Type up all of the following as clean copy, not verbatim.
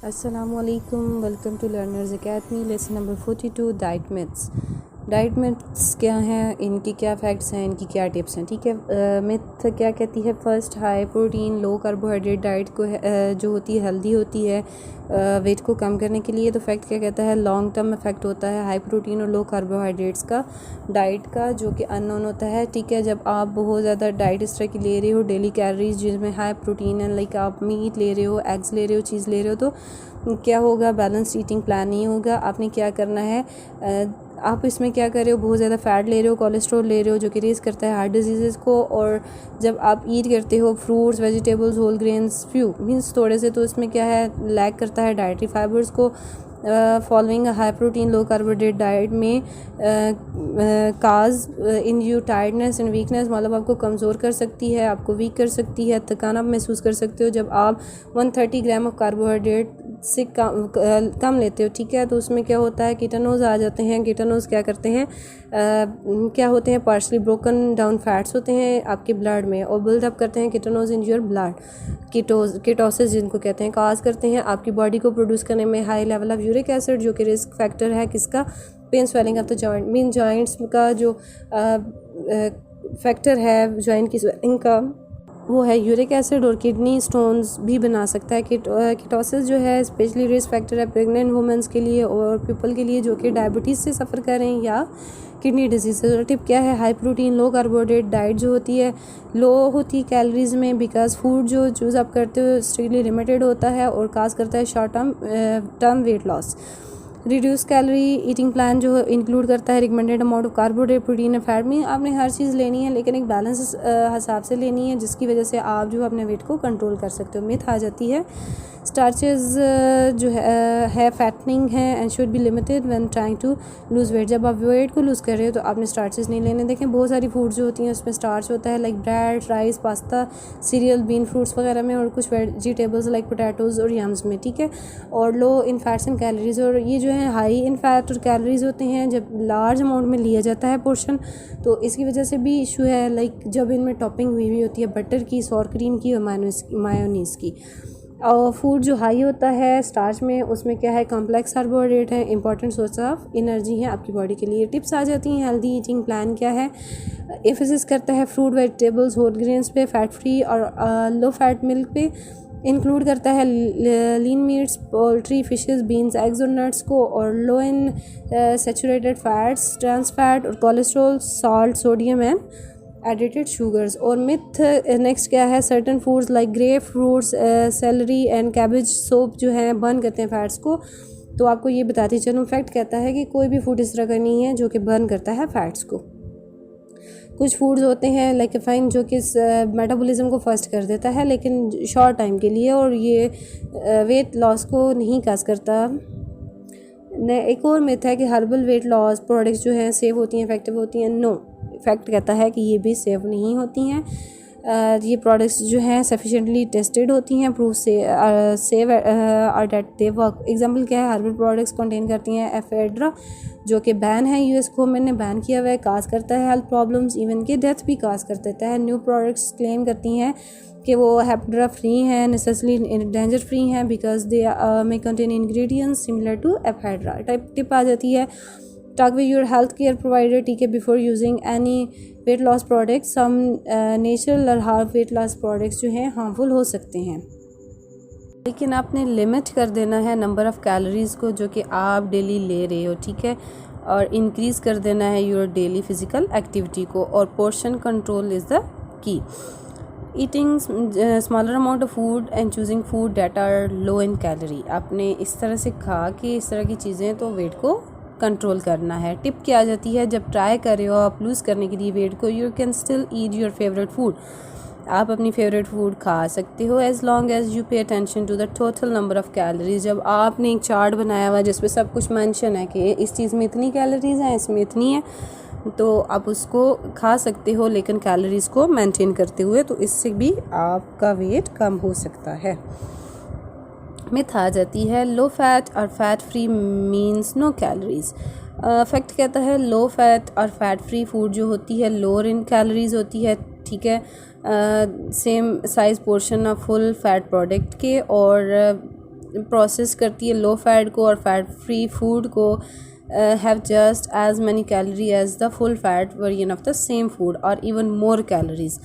अस्सलामुअलैकुम, welcome to learners academy. Lesson number 42, diet myths. Diet myths क्या हैं, इनकी क्या फैक्ट्स हैं, इनकी क्या टिप्स हैं। ठीक है, मिथ क्या कहती है? First, high protein low carbohydrate diet को जो होती है हेल्दी होती है वेट को कम करने के लिए। तो फैक्ट क्या कहता है? लॉन्ग टर्म इफेक्ट होता है हाई प्रोटीन और लो कार्बोहाइड्रेट्स का डाइट का, जो कि अननोन होता है। ठीक है, जब आप बहुत ज़्यादा डाइट इस तरह की ले रहे हो, डेली कैलोरीज जिसमें हाई प्रोटीन है, लाइक आप मीट ले रहे हो, एग्स ले रहे हो, चीज़ ले रहे हो, तो क्या होगा? बैलेंस ईटिंग प्लान नहीं होगा। आपने क्या करना है, आप इसमें क्या कर रहे हो? बहुत ज़्यादा फ़ैट ले रहे हो, कोलेस्ट्रॉल ले रहे हो, जो कि रेज़ करता है हार्ट डिजीज़ को। और जब आप ईट करते हो fruits, vegetables, whole grains, few means थोड़े से, तो इसमें क्या है, लैक करता है डाइटरी फाइबर्स को। Following high protein low carbohydrate diet में cause in you tiredness and weakness, मतलब आपको कमज़ोर कर सकती है, आपको वीक कर सकती है, थकान आप महसूस कर सकते हो जब आप 130 ग्राम ऑफ कार्बोहाइड्रेट से कम लेते हो। ठीक है, तो उसमें क्या होता है, कीटानोज आ जाते हैं। कीटानोज क्या करते हैं, क्या होते हैं? पार्शली ब्रोकन डाउन फैट्स होते हैं आपके ब्लड में और बिल्डअप करते हैं कीटानोज इन योर ब्लड। कीटोसिस जिनको कहते हैं, काज करते हैं आपकी बॉडी को प्रोड्यूस करने में high level of uric acid, जो कि रिस्क फैक्टर है किसका? Pain swelling of the joint. Mean joints का जो फैक्टर है जॉइंट की स्वेलिंग का, वो है यूरिक एसिड। और किडनी स्टोन्स भी बना सकता है। कीटोसिस जो है स्पेशली रिस्क फैक्टर है प्रेग्नेंट वुमेंस के लिए और पीपल के लिए जो कि डायबिटीज़ से सफ़र करें या किडनी डिजीज़ से। टिप क्या है? High protein low carbohydrate diet जो होती है लो होती कैलोरीज़ में, बिकॉज फूड जो चूज़ आप करते हो स्ट्रिक्टली लिमिटेड होता है और काज करता है short term weight loss. Reduce calorie eating plan जो इंक्लूड करता है recommended amount of carbohydrate, protein और फैट में। आपने हर चीज़ लेनी है लेकिन एक बैलेंस हिसाब से लेनी है, जिसकी वजह से आप जो अपने वेट को कंट्रोल कर सकते हो। मिथ आ जाती है स्टार्चेस जो है फैटनिंग है and should be limited when trying to lose weight. जब आप वेट को लूज़ कर रहे हो तो आपने स्टार्चेस नहीं लेने। देखें, बहुत सारी फूड जो होती हैं उसमें स्टार्च होता है, like bread, rice, pasta, cereal, bean, fruits वगैरह में, और कुछ वेजिटेबल्स लाइक पोटैटोज़ और यम्स में। ठीक है, और low in fats and calories. और ये जो है हाई इन फैट और कैलोरीज होते हैं जब लार्ज अमाउंट में लिया जाता है पोर्शन, तो इसकी वजह से भी इशू है। लाइक जब इनमें टॉपिंग हुई होती है बटर की, सॉर क्रीम की और मायोनीज़ की। और फूड जो हाई होता है स्टार्च में, उसमें क्या है? कॉम्प्लेक्स कार्बोहाइड्रेट है, इंपॉर्टेंट सोर्स ऑफ एनर्जी है आपकी बॉडी के लिए। टिप्स आ जाती हैं। हेल्दी ईटिंग प्लान क्या है? एम्फेसिस करता है फ्रूट, वेजिटेबल्स, होल ग्रेन्स पे, फैट फ्री और लो फैट मिल्क पे। इंक्लूड करता है lean meats, poultry, fishes, beans, eggs और नट्स को। और low in saturated fats, trans fat और cholesterol, salt, sodium and added sugars. और मिथ नेक्स्ट क्या है? Certain foods like grape fruits, celery and cabbage soup जो है बर्न करते हैं फैट्स को। तो आपको ये बताती चलूँ, फैक्ट कहता है कि कोई भी फूड इस तरह का नहीं है जो कि बर्न करता है फैट्स को। कुछ फूड्स होते हैं लाइक कैफीन जो कि मेटाबॉलिज्म को फर्स्ट कर देता है लेकिन शॉर्ट टाइम के लिए, और ये वेट लॉस को नहीं काज करता। एक और मिथ है कि हर्बल वेट लॉस प्रोडक्ट्स जो हैं सेफ होती हैं, इफेक्टिव होती हैं। नो, फैक्ट कहता है कि ये भी सेफ नहीं होती हैं। ये प्रोडक्ट्स जो हैं सफिशेंटली टेस्टेड होती हैं, प्रूफ से सेव और डेट दे वर्क। एग्जांपल क्या है? हर्बल प्रोडक्ट्स कंटेन करती हैं एफेड्रा जो कि बैन है, यूएस गवर्नमेंट ने बैन किया हुआ है, काज करता है हेल्थ प्रॉब्लम्स, इवन के डेथ भी काज कर देता है। न्यू प्रोडक्ट्स क्लेम करती हैं कि वो हेपड्रा फ्री हैं, नेसेसरली डेंजर फ्री हैं, because they may contain ingredients similar to ephedra. Tip आ जाती है, talk with your health care provider, ठीक है, before using any weight loss products. Some natural और हार्फ वेट लॉस प्रोडक्ट्स जो हैं हार्मफुल हो सकते हैं, लेकिन आपने लिमिट कर देना है नंबर ऑफ़ कैलोरीज़ को जो कि आप डेली ले रहे हो। ठीक है, और इंक्रीज़ कर देना है योर डेली फिज़िकल एक्टिविटी को। और portion control is the key. Eating smaller amount of food and choosing food that are low in calorie. आपने इस तरह से खा कि इस तरह की चीज़ें, तो वेट को कंट्रोल करना है। टिप क्या आ जाती है? जब ट्राई कर रहे हो आप लूज़ करने के लिए वेट को, you can still eat your favourite food. आप अपनी फेवरेट फूड खा सकते हो as long as you pay attention to the total number of calories. जब आपने एक चार्ट बनाया हुआ जिसपे सब कुछ मेंशन है कि इस चीज़ में इतनी कैलोरीज हैं, इसमें इतनी है, तो आप उसको खा सकते हो लेकिन कैलोरीज़ को मेंटेन करते हुए, तो इससे भी आपका वेट कम हो सकता है। मिथ आ जाती है लो फैट और fat free means no calories. Fact कहता है लो फैट और फैट फ्री फूड जो होती है लोअर इन कैलोरीज होती है। ठीक है, same size portion of full fat product के, और प्रोसेस करती है लो फैट को और फैट फ्री फूड को have just as many calories as the full fat version of the same food or even more calories.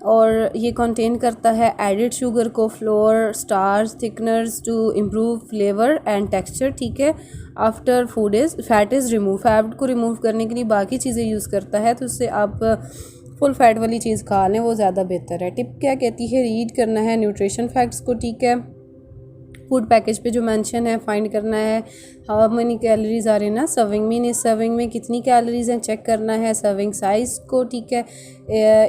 और ये contain करता है एडिड शुगर को, flour, starch, thickeners to improve flavour and texture, ठीक है। After food is fat is remove, fat को remove करने के लिए बाकी चीज़ें यूज़ करता है, तो उससे आप फुल फैट वाली चीज़ खा लें, वो ज़्यादा बेहतर है। टिप क्या कहती है, रीड करना है न्यूट्रिशन फैक्ट्स को, ठीक है। फूड पैकेज पे जो मेंशन है फाइंड करना है, हाउ मनी कैलोरीज आ रही है ना सर्विंग में, इस सर्विंग में कितनी कैलोरीज हैं चेक करना है, सर्विंग साइज़ को, ठीक है।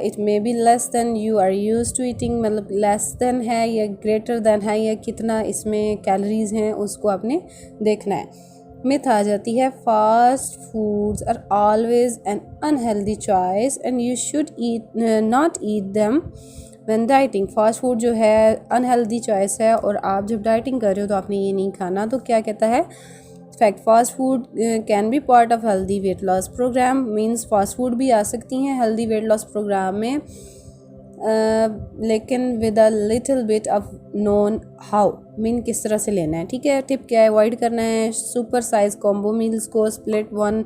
It may be less than you are use to eating, मतलब लेस दैन है या ग्रेटर दैन है या कितना इसमें कैलोरीज हैं उसको आपने देखना है। मिथ आ जाती है, fast foods are always an unhealthy choice and you should eat not eat them when dieting. Fast food जो है अनहेल्दी चॉइस है और आप जब डाइटिंग कर रहे हो तो आपने ये नहीं खाना। तो क्या कहता है, fact fast food can be part of healthy weight loss program, means fast food भी आ सकती हैं हेल्दी वेट लॉस प्रोग्राम में, लेकिन with a little bit of known how, mean किस तरह से लेना है, ठीक है। टिप क्या है, अवॉइड करना है सुपर साइज कॉम्बो मील्स को, split one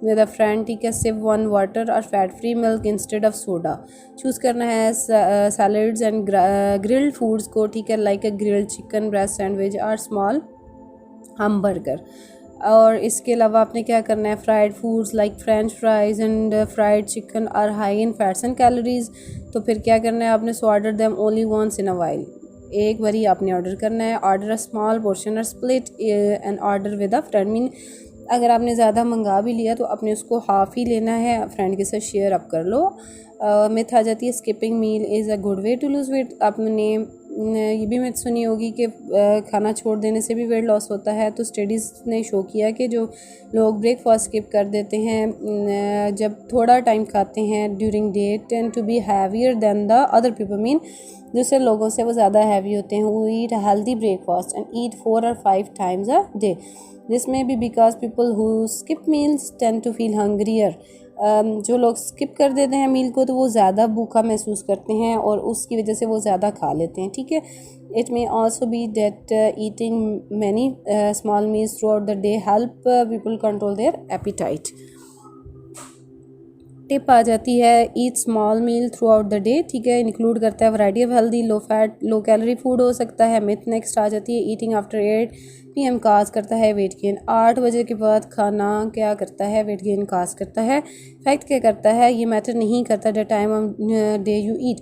with a friend, ठीक है। सिप वन वाटर और fat free milk instead of soda. Choose करना है सैलड्स एंड ग्रिल्ड फूड्स को, ठीक है, like a grilled chicken breast sandwich और स्मॉल हमबर्गर। और इसके अलावा आपने क्या करना है, fried foods like french fries and fried chicken are high in fats and calories. तो फिर क्या करना है आपने, so order them only once in a while, एक बारी आपने ऑर्डर करना है। ऑर्डर अ स्मॉल पोर्शन और split and order with a friend, mean अगर आपने ज़्यादा मंगा भी लिया तो आपने उसको हाफ़ ही लेना है, फ्रेंड के साथ शेयर अप कर लो। मिथ आ जाती है, skipping meal is a good way to lose weight. आपने ये भी मिथ सुनी होगी कि खाना छोड़ देने से भी वेट लॉस होता है। तो स्टडीज़ ने शो किया कि जो लोग ब्रेकफास्ट स्किप कर देते हैं जब थोड़ा टाइम खाते हैं during day, tend to be heavier than the other people, mean दूसरे लोगों से वो ज़्यादा हैवी होते हैं। वो eat healthy breakfast and eat 4 or 5 times a day. This may be because people who skip meals tend to feel hungrier. जो लोग स्किप कर देते हैं मील को तो वो ज़्यादा भूखा महसूस करते हैं और उसकी वजह से वो ज़्यादा खा लेते हैं, ठीक है। It may also be that eating many small meals throughout the day help people control their appetite. Tip आ जाती है, eat small meal throughout the day, ठीक है। इंक्लूड करता है variety of healthy low fat low calorie food हो सकता है। मिथ नेक्स्ट आ जाती है, ईटिंग आफ्टर 8 PM काज करता है वेट गेन। 8 बजे के बाद खाना क्या करता है, वेट गेन काज करता है। फैक्ट क्या करता है, ये मैटर नहीं करता the time of day you eat,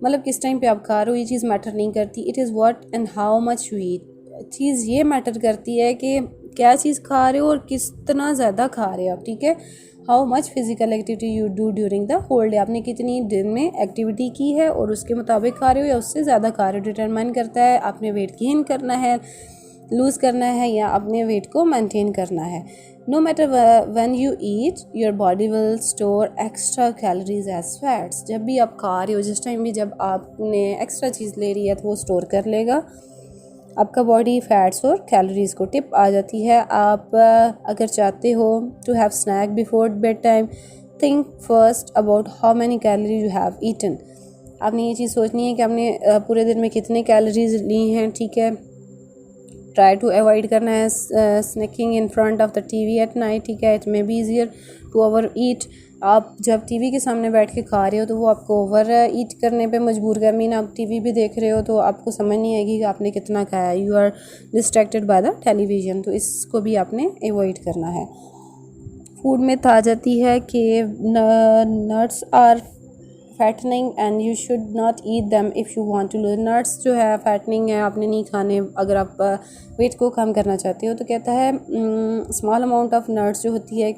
मतलब किस टाइम पे आप खा रहे हो ये चीज़ मैटर नहीं करती। It is what and how much you eat, चीज़ ये मैटर करती है कि क्या चीज़ खा रहे हो और कितना ज़्यादा खा रहे हो आप, ठीक है। How much physical activity you do during the whole day, आपने कितनी दिन में एक्टिविटी की है और उसके मुताबिक खा रहे हो या उससे ज़्यादा खा रहे हो, डिटरमाइन करता है आपने वेट गेन करना है, लूज़ करना है या अपने वेट को मेंटेन करना है। No matter when you eat your body will store extra calories as fats, जब भी आप खा रहे हो, जिस टाइम भी जब आपने एक्स्ट्रा चीज़ ले रही है तो वो स्टोर कर लेगा आपका बॉडी फैट्स और कैलोरीज़ को। टिप आ जाती है, आप अगर चाहते हो to have snack before bed time, think first about how many calorie you have eaten. आपने ये चीज़ सोचनी है कि आपने पूरे दिन में कितने कैलोरीज ली हैं, ठीक है। ट्राई टू अवॉइड करना है snacking in front of the TV at night, ठीक है। It may be easier to over eat, आप जब TV के सामने बैठ के खा रहे हो तो वो आपको ओवर ईट करने पे मजबूर कर, मीन आप TV भी देख रहे हो तो आपको समझ नहीं आएगी कि आपने कितना खाया, you are distracted by the television, तो इसको भी आपने अवॉइड करना है। फूड में आ जाती है कि nuts are fattening and you should not eat them if you want to lose. Nuts जो है फैटनिंग है, आपने नहीं खाने अगर आप वेट को कम करना चाहते हो। तो कहता है स्मॉल अमाउंट ऑफ नट्स जो होती है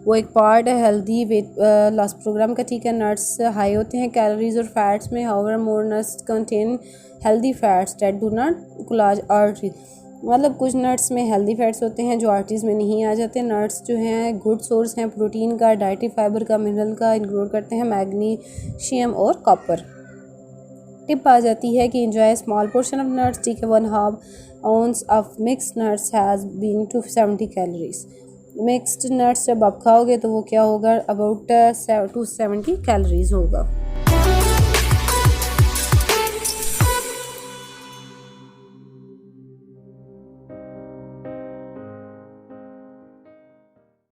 वो एक पार्ट है हेल्दी वेट लॉस प्रोग्राम का, ठीक है। नट्स हाई होते हैं कैलोरीज और फैट्स में, however more nuts contain healthy fats that do not clog artery, मतलब कुछ नट्स में हेल्दी फैट्स होते हैं जो आर्टरीज में नहीं आ जाते। नट्स जो हैं गुड सोर्स हैं प्रोटीन का, डाइटरी फाइबर का, मिनरल का, इंक्लूड करते हैं मैग्नीशियम और कॉपर। टिप आ जाती है कि enjoy small portion of nuts, ठीक है। 1/2 ounce of mixed nuts has been 270 calories. Mixed nuts जब आप खाओगे तो वो क्या होगा, अबाउट 270 कैलोरीज होगा।